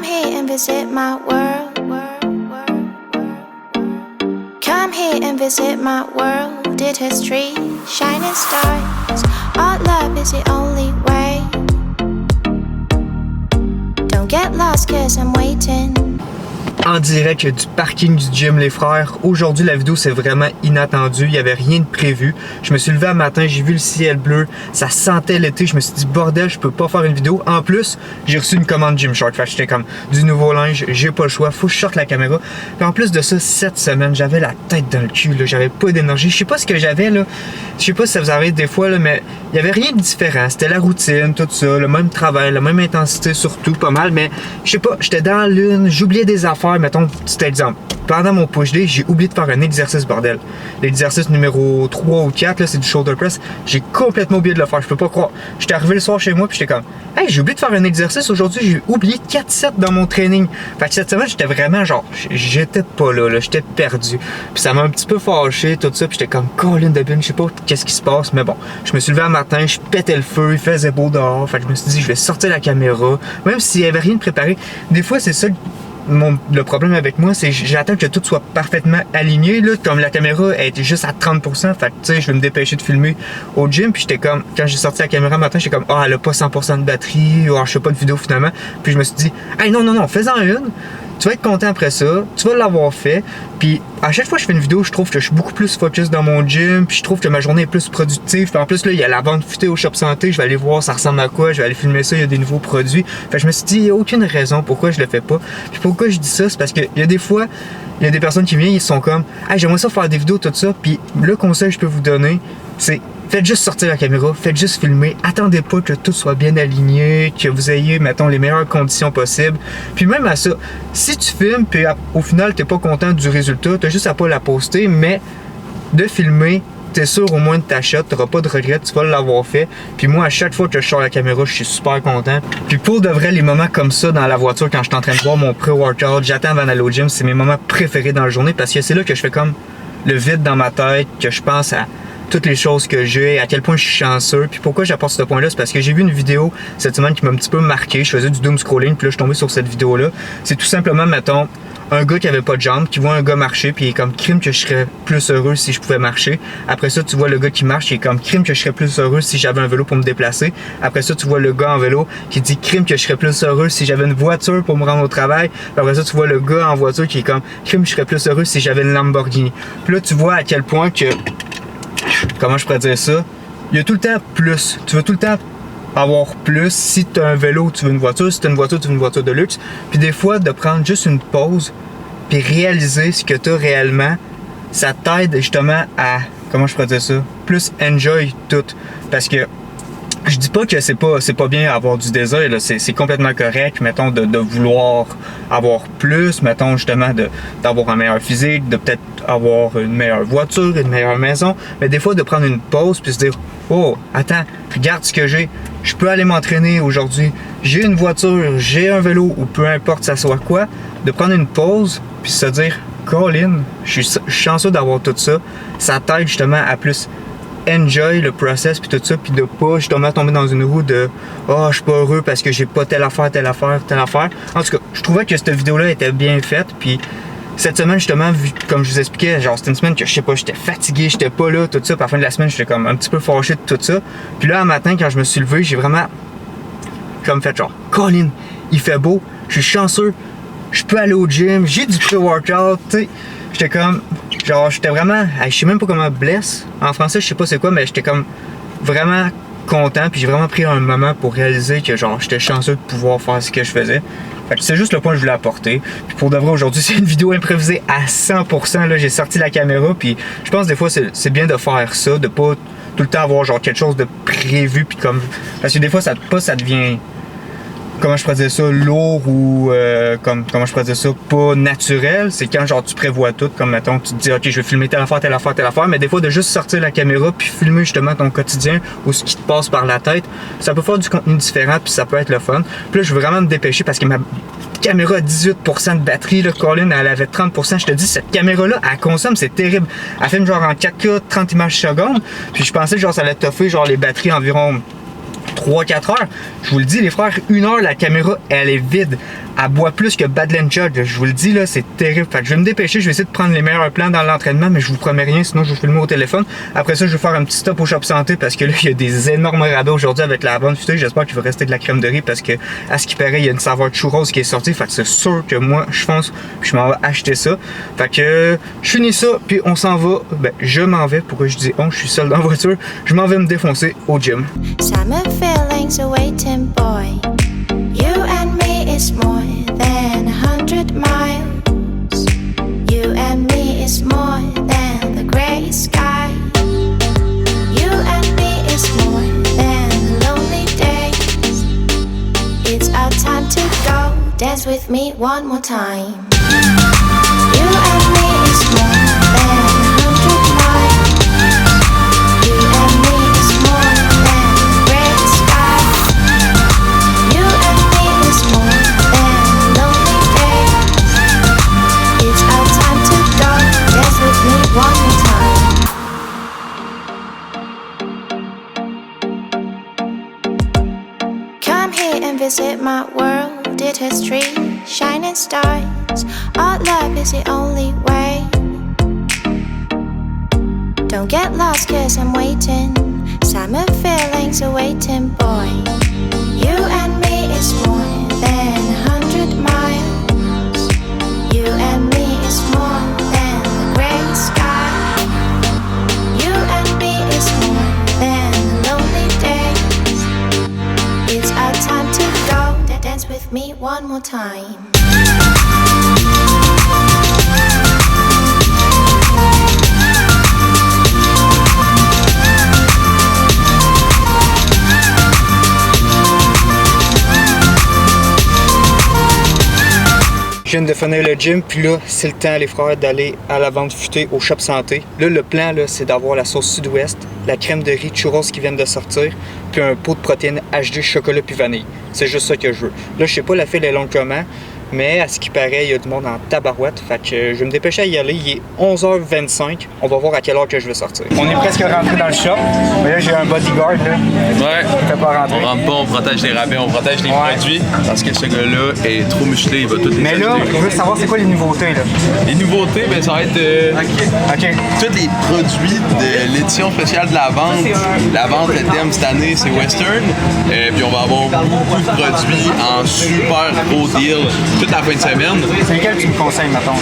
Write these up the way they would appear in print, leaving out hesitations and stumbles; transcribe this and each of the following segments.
here and visit my world. Come here and visit my world. Did history, shining stars. Our love is the only way. Don't get lost cause I'm waiting. En direct du parking du gym Les Frères. Aujourd'hui, la vidéo c'est vraiment inattendu. Il n'y avait rien de prévu. Je me suis levé un matin, j'ai vu le ciel bleu. Ça sentait l'été. Je me suis dit, bordel, je peux pas faire une vidéo. En plus, j'ai reçu une commande Gymshark. Fait que j'étais comme du nouveau linge. J'ai pas le choix. Faut que je sorte la caméra. Puis en plus de ça, cette semaine, j'avais la tête dans le cul. J'avais pas d'énergie. Je sais pas ce que j'avais là. Je sais pas si ça vous arrive des fois, là, mais il y avait rien de différent. C'était la routine, tout ça. Le même travail, la même intensité, surtout pas mal. Mais je sais pas, j'étais dans l'une. J'oubliais des affaires. Mettons, petit exemple. Pendant mon push day, j'ai oublié de faire un exercice, bordel. L'exercice numéro 3 ou 4, c'est du shoulder press. J'ai complètement oublié de le faire. Je peux pas croire. J'étais arrivé le soir chez moi, puis j'étais comme, hey, j'ai oublié de faire un exercice aujourd'hui. J'ai oublié 4 sets dans mon training. Fait que cette semaine, j'étais vraiment genre, j'étais pas là, j'étais perdu. Puis ça m'a un petit peu fâché, tout ça. Puis j'étais comme, Colin de Bin, je sais pas qu'est-ce qui se passe. Mais bon, je me suis levé un matin, je pétais le feu, il faisait beau dehors. Fait que je me suis dit, je vais sortir la caméra. Même s'il y avait rien de préparé. Des fois, c'est ça. Le problème avec moi, c'est que j'attends que tout soit parfaitement aligné. Là, comme la caméra est juste à 30%, fait que tu sais, je vais me dépêcher de filmer au gym. Puis j'étais comme, quand j'ai sorti la caméra matin, j'étais comme, elle a pas 100% de batterie, ou je fais pas de vidéo finalement. Puis je me suis dit, hey, non, fais-en une. Tu vas être content après ça, tu vas l'avoir fait. Puis à chaque fois que je fais une vidéo, je trouve que je suis beaucoup plus focus dans mon gym. Puis je trouve que ma journée est plus productive. Puis en plus, là, il y a la vente futée au Shop Santé. Je vais aller voir ça ressemble à quoi. Je vais aller filmer ça. Il y a des nouveaux produits. Fait que je me suis dit, il n'y a aucune raison pourquoi je le fais pas. Puis pourquoi je dis ça, c'est parce qu'il y a des fois, il y a des personnes qui viennent, ils sont comme, hey, j'aimerais ça faire des vidéos, tout ça. Puis le conseil que je peux vous donner, c'est faites juste sortir la caméra, faites juste filmer, attendez pas que tout soit bien aligné, que vous ayez, mettons, les meilleures conditions possibles. Puis même à ça, si tu filmes, puis au final, t'es pas content du résultat, t'as juste à pas la poster, mais de filmer, t'es sûr au moins de ta shot, t'auras pas de regrets, tu vas l'avoir fait. Puis moi, à chaque fois que je sors la caméra, je suis super content. Puis pour de vrai, les moments comme ça dans la voiture, quand je suis en train de voir mon pré-workout, j'attends avant d'aller au gym, c'est mes moments préférés dans la journée parce que c'est là que je fais comme le vide dans ma tête, que je pense à toutes les choses que j'ai, à quel point je suis chanceux. Puis pourquoi j'apporte ce point-là, c'est parce que j'ai vu une vidéo cette semaine qui m'a un petit peu marqué. Je faisais du doom scrolling, puis là je suis tombé sur cette vidéo-là. C'est tout simplement, mettons, un gars qui avait pas de jambes, qui voit un gars marcher, puis il est comme crime que je serais plus heureux si je pouvais marcher. Après ça, tu vois le gars qui marche, il est comme crime que je serais plus heureux si j'avais un vélo pour me déplacer. Après ça, tu vois le gars en vélo qui dit crime que je serais plus heureux si j'avais une voiture pour me rendre au travail. Puis après ça, tu vois le gars en voiture qui est comme crime, je serais plus heureux si j'avais une Lamborghini. Puis là, tu vois à quel point que, comment je pourrais dire ça, il y a tout le temps plus. Tu veux tout le temps avoir plus. Si tu as un vélo, tu veux une voiture. Si tu as une voiture, tu veux une voiture de luxe. Puis des fois, de prendre juste une pause puis réaliser ce que tu as réellement, ça t'aide justement à, comment je pourrais dire ça, plus enjoy tout. Parce que je dis pas que c'est pas bien avoir du désir, c'est complètement correct, mettons, de vouloir avoir plus, mettons, justement, d'avoir un meilleur physique, de peut-être avoir une meilleure voiture, une meilleure maison, mais des fois de prendre une pause puis se dire, oh, attends, regarde ce que j'ai, je peux aller m'entraîner aujourd'hui, j'ai une voiture, j'ai un vélo, ou peu importe ça soit quoi, de prendre une pause puis se dire, Colin, je suis chanceux d'avoir tout ça, ça t'aide justement à plus enjoy le process puis tout ça, puis de pas justement tomber dans une roue de oh, je suis pas heureux parce que j'ai pas telle affaire. En tout cas, je trouvais que cette vidéo-là était bien faite, puis cette semaine justement, vu, comme je vous expliquais, genre c'était une semaine que je sais pas, j'étais fatigué, j'étais pas là, tout ça, puis à la fin de la semaine, j'étais comme un petit peu fâché de tout ça. Puis là, un matin, quand je me suis levé, j'ai vraiment comme fait genre, Colin, il fait beau, je suis chanceux, je peux aller au gym, j'ai du pré-workout, tu sais. J'étais comme, genre, j'étais vraiment, je sais même pas comment blesse. En français, je sais pas c'est quoi, mais j'étais comme vraiment content. Puis j'ai vraiment pris un moment pour réaliser que, genre, j'étais chanceux de pouvoir faire ce que je faisais. Fait que c'est juste le point que je voulais apporter. Puis pour de vrai, aujourd'hui, c'est une vidéo improvisée à 100%. Là, j'ai sorti la caméra. Puis je pense des fois, c'est bien de faire ça, de pas tout le temps avoir, genre, quelque chose de prévu. Puis comme, parce que des fois, ça devient, comment je pourrais dire ça, lourd ou comment je pourrais dire ça, pas naturel. C'est quand genre tu prévois tout, comme mettons tu te dis ok je vais filmer telle affaire, mais des fois de juste sortir la caméra puis filmer justement ton quotidien ou ce qui te passe par la tête, ça peut faire du contenu différent puis ça peut être le fun. Puis là je veux vraiment me dépêcher parce que ma caméra a 18% de batterie, là, Colin, elle avait 30%. Je te dis, cette caméra-là, elle consomme, c'est terrible. Elle filme genre en 4K, 30 images secondes. Puis je pensais que genre ça allait toffer genre les batteries environ 3-4 heures. Je vous le dis, les frères, 1 heure, la caméra, elle est vide. Elle boit plus que Badland Judge. Je vous le dis, là, c'est terrible. Fait que je vais me dépêcher, je vais essayer de prendre les meilleurs plans dans l'entraînement, mais je vous promets rien, sinon je vais filmer au téléphone. Après ça, je vais faire un petit stop au Shop Santé parce que là, il y a des énormes rabais aujourd'hui avec la vente futée. J'espère qu'il va rester de la crème de riz parce que, à ce qui paraît, il y a une saveur de churros qui est sortie. Fait que c'est sûr que moi, je pense que je m'en vais acheter ça. Fait que je finis ça, puis on s'en va. Ben, je m'en vais. Pourquoi je dis on? Je suis seul dans la voiture. Je m'en vais me défoncer au gym. Summer feelings are waiting, boy. You and me is more than 100 miles. You and me is more than the gray sky. You and me is more than lonely days. It's our time to go. Dance with me one more time. You and me is more than 100 miles. You and me is more than the gray sky. You and me is more than lonely days. It's our time to go. Dance with me one more time. Come here and visit my world. It has trees, shining stars. Our love is the only way. Don't get lost, cause I'm waiting. Summer feelings are waiting, boy. You and me is more than 100 miles. You and me is more than the gray sky. You and me is more than lonely days. It's our time to go. Dance with me one more time. Je viens de finir le gym, puis là, c'est le temps, les frères, d'aller à la vente futée au Shop Santé. Là, le plan, là, c'est d'avoir la sauce sud-ouest, la crème de riz churros qui viennent de sortir, puis un pot de protéines HD chocolat puis vanille. C'est juste ça que je veux. Là, je sais pas la file est longue comment, mais à ce qui paraît, il y a du monde en tabarouette. Fait que je vais me dépêcher à y aller. Il est 11h25. On va voir à quelle heure que je vais sortir. On est presque rentré dans le shop. Mais là, j'ai un bodyguard, là. Ouais. Je peux pas rentrer. On rentre pas, on protège les rabais, on protège les produits. Parce que ce gars-là est trop musclé, il va tout les Mais là, acheter. je veux savoir c'est quoi les nouveautés, là. Les nouveautés, ben, ça va être OK. tous les produits de l'édition spéciale de la vente. La vente, le thème cette année, c'est Western. Puis on va avoir beaucoup de produits en super gros deal toute la fin de semaine. C'est lequel tu me conseilles, mettons?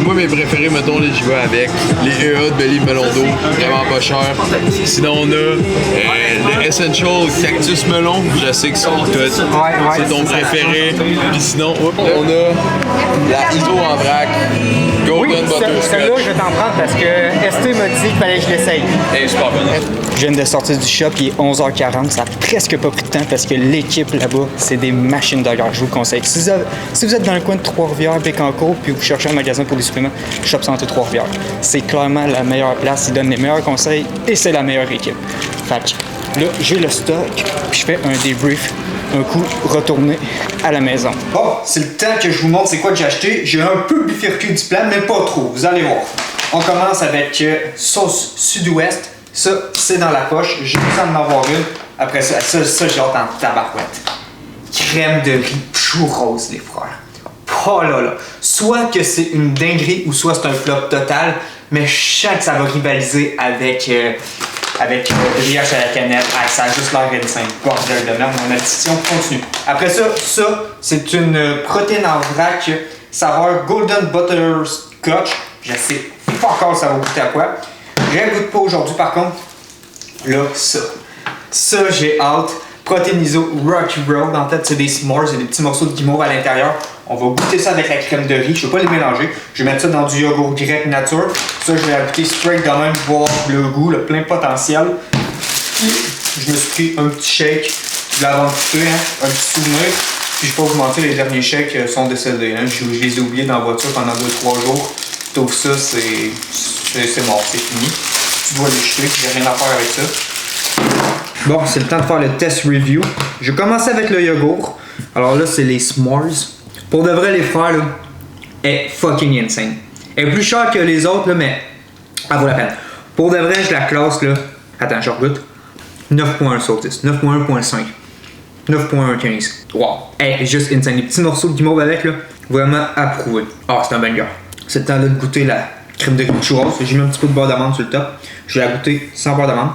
Moi, mes préférés, mettons, j'y vais avec les EA de Believe Melon d'eau, vraiment pas cher. Sinon, on a le Essential Cactus Melon, je sais que c'est c'est ton préféré. Puis sinon, on a la ISO en vrac, Golden Butterscotch. Celle-là, je vais t'en prendre parce que ST m'a dit qu'il fallait que je l'essaye. Elle est super bonne. Je viens de sortir du shop, il est 11h40, ça a presque pas pris de temps parce que l'équipe là-bas, c'est des machines de guerre, je vous le conseille. Si vous êtes dans le coin de Trois-Rivières, Bécancour, puis vous cherchez un magasin pour des suppléments, Shop Santé Trois-Rivières. C'est clairement la meilleure place, ils donnent les meilleurs conseils et c'est la meilleure équipe. Fait que là, j'ai le stock, puis je fais un débrief, un coup retourné à la maison. Bon, c'est le temps que je vous montre c'est quoi que j'ai acheté. J'ai un peu bifurqué du plan, mais pas trop, vous allez voir. On commence avec sauce sud-ouest. Ça, c'est dans la poche. J'ai besoin d'en avoir une. Après ça, j'ai hâte en tabarouette. Crème de riz churros, les frères. Oh là là. Soit que c'est une dinguerie ou soit c'est un flop total. Mais je sens que ça va rivaliser avec le brioche à la canette. Ah, ça a juste l'air insane. Bordel de merde. Mon addition continue. Après ça, c'est une protéine en vrac. Saveur Golden Butterscotch. Je sais pas encore ça va goûter à quoi. J'ai goûté pas aujourd'hui par contre. Là, ça j'ai hâte. Protéiso Rocky Road. En fait, c'est des s'mores, c'est des petits morceaux de guimauve à l'intérieur. On va goûter ça avec la crème de riz. Je ne vais pas les mélanger. Je vais mettre ça dans du yogourt grec nature. Ça, je vais ajouter straight de même pour voir le goût, le plein potentiel. Puis, je me suis pris un petit shake de la vente futée, un petit souvenir. Puis, je ne vais pas vous mentir, les derniers shakes sont décédés. Je les ai oubliés dans la voiture pendant 2-3 jours. Tout ça, c'est mort, c'est fini. Tu dois les jeter, j'ai rien à faire avec ça. Bon, c'est le temps de faire le test review. Je vais commencer avec le yogourt. Alors là, c'est les s'mores. Pour de vrai, les frères, là, est fucking insane. Elle est plus chère que les autres, là, mais elle vaut la peine. Pour de vrai, je la classe, là. Attends, je regoute. 9.1 sur 10. 9.1.5. 9.15. Wow. Hey, juste insane. Les petits morceaux de guimauve avec, là, vraiment approuvé. Ah, c'est un banger. C'est le temps là, de goûter la crème de churros. J'ai mis un petit peu de beurre d'amande sur le top. Je vais la goûter sans beurre d'amande.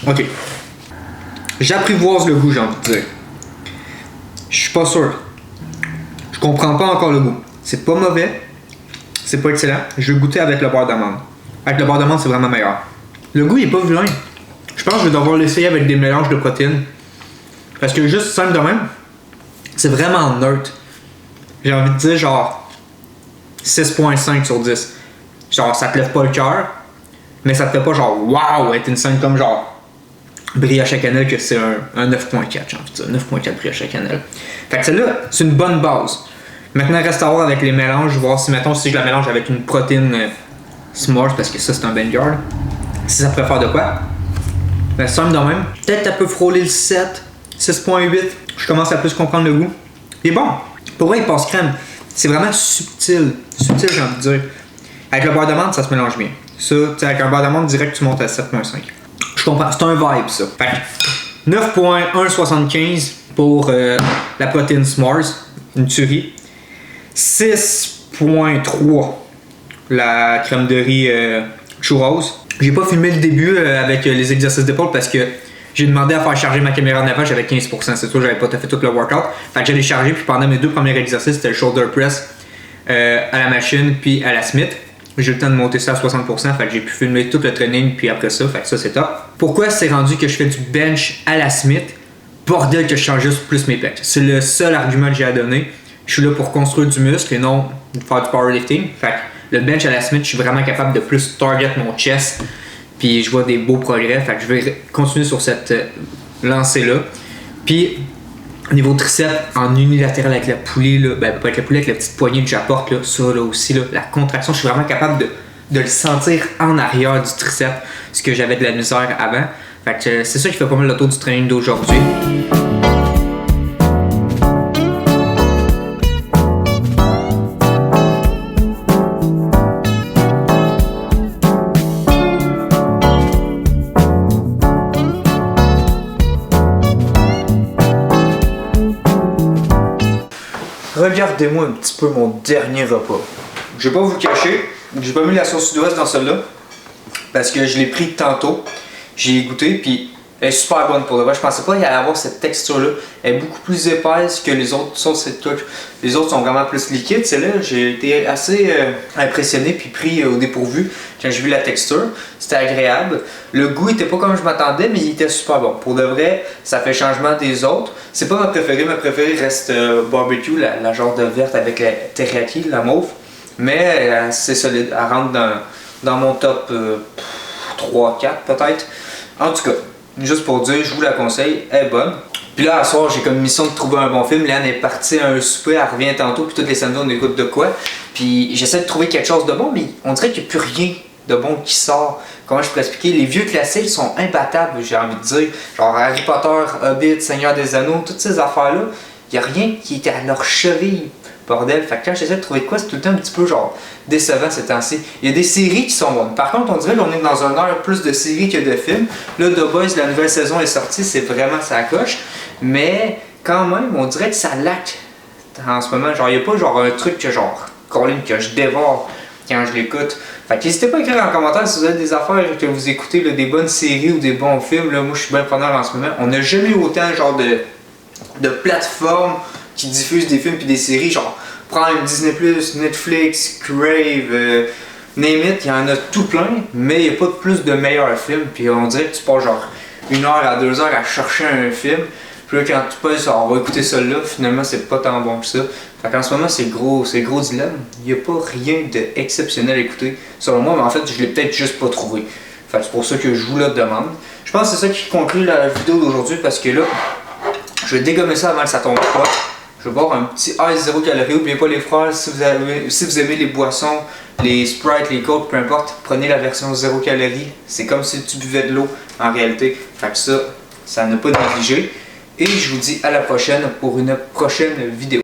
Ok. J'apprivoise le goût, j'ai envie de dire. Je suis pas sûr. Je comprends pas encore le goût. C'est pas mauvais. C'est pas excellent. Je vais goûter avec le beurre d'amande. Avec le beurre d'amande, c'est vraiment meilleur. Le goût, il est pas vilain. Je pense que je vais devoir l'essayer avec des mélanges de protéines. Parce que juste simple de même, c'est vraiment neutre. J'ai envie de dire genre 6.5 sur 10. Genre, ça te lève pas le cœur, mais ça te fait pas genre waouh, être une scène comme genre brioche à cannelle que c'est un 9.4, j'ai envie de dire. 9.4 brioche à cannelle. Fait que celle-là, c'est une bonne base. Maintenant, reste à voir avec les mélanges, voir si, mettons, si je la mélange avec une protéine s'mores, parce que ça, c'est un banger. Si ça peut faire de quoi. Ben, simple de même. Peut-être elle peut frôler le 7, 6.8. Je commence à plus comprendre le goût. Il est bon. Pour vrai, il passe crème. C'est vraiment subtil. Subtil, j'ai envie de dire. Avec le beurre d'amande, ça se mélange bien. Ça, tu sais, avec un beurre d'amande, direct, tu montes à 7.5. Je comprends. C'est un vibe, ça. Fait que 9.175 pour la protéine s'mores, une tuerie. 6.3 la crème de riz churros. J'ai pas filmé le début avec les exercices d'épaule parce que j'ai demandé à faire charger ma caméra en avant, j'avais 15%, c'est sûr, j'avais pas fait tout le workout. Fait que j'allais charger, puis pendant mes deux premiers exercices, c'était le shoulder press à la machine puis à la Smith. J'ai eu le temps de monter ça à 60%, fait que j'ai pu filmer tout le training puis après ça, fait que ça c'est top. Pourquoi c'est rendu que je fais du bench à la Smith? Bordel que je change juste plus mes pecs. C'est le seul argument que j'ai à donner. Je suis là pour construire du muscle et non faire du powerlifting. Fait que le bench à la Smith, je suis vraiment capable de plus target mon chest. Puis je vois des beaux progrès. Fait que je vais continuer sur cette lancée-là. Puis au niveau triceps, en unilatéral avec la poulie, là, ben pas avec la poulie, avec la petite poignée que j'apporte, là, ça là aussi, là, la contraction, je suis vraiment capable de le sentir en arrière du triceps, ce que j'avais de la misère avant. Fait que c'est ça qui fait pas mal le tour du training d'aujourd'hui. Regardez-moi un petit peu mon dernier repas. Je vais pas vous cacher, j'ai pas mis la sauce sud-ouest dans celle-là parce que je l'ai pris tantôt. J'ai goûté puis elle est super bonne pour le vrai. Je pensais pas qu'il allait avoir cette texture-là. Elle est beaucoup plus épaisse que les autres sauces. Les autres sont vraiment plus liquides. Celle-là, j'ai été assez impressionné puis pris au dépourvu quand j'ai vu la texture. C'était agréable. Le goût était pas comme je m'attendais, mais il était super bon. Pour de vrai, ça fait changement des autres. C'est pas ma préférée. Ma préférée reste barbecue, la genre de verte avec la teriyaki, la mauve. Mais c'est solide. Elle rentre dans mon top 3, 4 peut-être. En tout cas, juste pour dire, je vous la conseille, elle est bonne. Puis là, à soir, j'ai comme mission de trouver un bon film. Léane est partie à un souper, elle revient tantôt, puis toutes les samedis, on écoute de quoi. Puis j'essaie de trouver quelque chose de bon, mais on dirait qu'il n'y a plus rien de bon qui sort. Comment je pourrais expliquer? Les vieux classiques sont imbattables, j'ai envie de dire. Genre Harry Potter, Hobbit, Seigneur des Anneaux, toutes ces affaires-là, il n'y a rien qui était à leur cheville. Bordel. Fait que quand j'essaie de trouver de quoi, c'est tout le temps un petit peu genre décevant ces temps-ci. Il y a des séries qui sont bonnes. Par contre, on dirait qu'on est dans un heure plus de séries que de films. Là, The Boys, la nouvelle saison est sortie, c'est vraiment ça coche. Mais quand même, on dirait que ça laque en ce moment. Genre, il n'y a pas genre un truc que genre, Colin, que je dévore quand je l'écoute. Fait que n'hésitez pas à écrire en commentaire si vous avez des affaires que vous écoutez, là, des bonnes séries ou des bons films. Là, moi, je suis bien preneur en ce moment. On n'a jamais eu autant genre de plateformes qui diffusent des films puis des séries, genre Prime, Disney+, Netflix, Crave, name it, il y en a tout plein, mais il n'y a pas plus de meilleurs films, puis on dirait que tu passes genre 1 heure à 2 heures à chercher un film, puis là quand tu passes, on va écouter celui-là, finalement c'est pas tant bon que ça. Fait qu'en ce moment c'est gros dilemme, il n'y a pas rien d'exceptionnel à écouter, selon moi, mais en fait je l'ai peut-être juste pas trouvé. Fait que c'est pour ça que je vous le demande. Je pense que c'est ça qui conclut la vidéo d'aujourd'hui, parce que là, je vais dégommer ça avant que ça tombe pas. Je vais boire un petit ice 0 calories. N'oubliez pas les frères, si vous aimez les boissons, les Sprite, les Coke, peu importe, prenez la version 0 calories. C'est comme si tu buvais de l'eau en réalité. Fait que ça n'a pas négligé. Et je vous dis à la prochaine pour une prochaine vidéo.